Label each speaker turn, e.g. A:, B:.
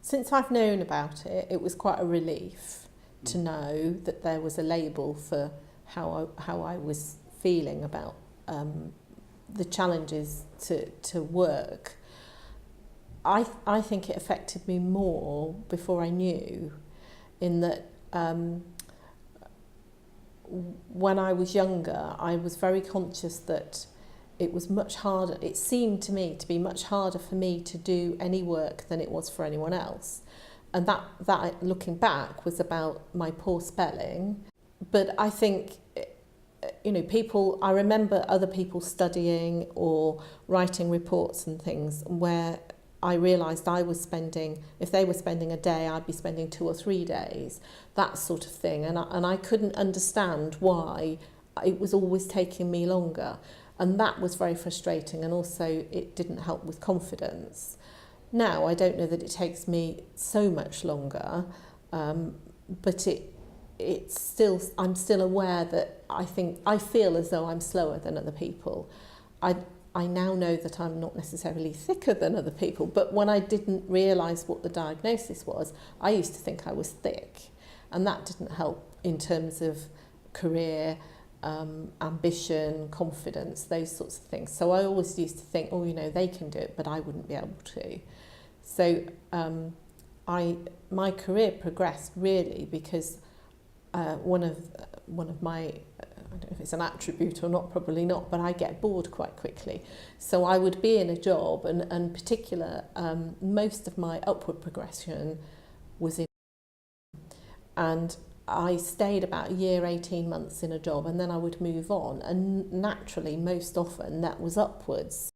A: since I've known about it, it was quite a relief to know that there was a label for how I was feeling about the challenges to work. I think it affected me more before I knew, in that when I was younger, I was very conscious that it was much harder. It seemed to me to be much harder for me to do any work than it was for anyone else. And that looking back was about my poor spelling. But I think, you know, I remember other people studying or writing reports and things where I realised if they were spending a day, I'd be spending 2 or 3 days, that sort of thing. And I couldn't understand why it was always taking me longer. And that was very frustrating, and also it didn't help with confidence. Now, I don't know that it takes me so much longer, but I'm still aware that I feel as though I'm slower than other people. I now know that I'm not necessarily thicker than other people, but when I didn't realise what the diagnosis was, I used to think I was thick, and that didn't help in terms of career, ambition, confidence, those sorts of things. So I always used to think, oh, you know, they can do it, but I wouldn't be able to. So my career progressed really because one of my, I don't know if it's an attribute or not, probably not, but I get bored quite quickly. So I would be in a job, and particular, most of my upward progression was in, and I stayed about a year, 18 months in a job, and then I would move on, and naturally, most often, that was upwards.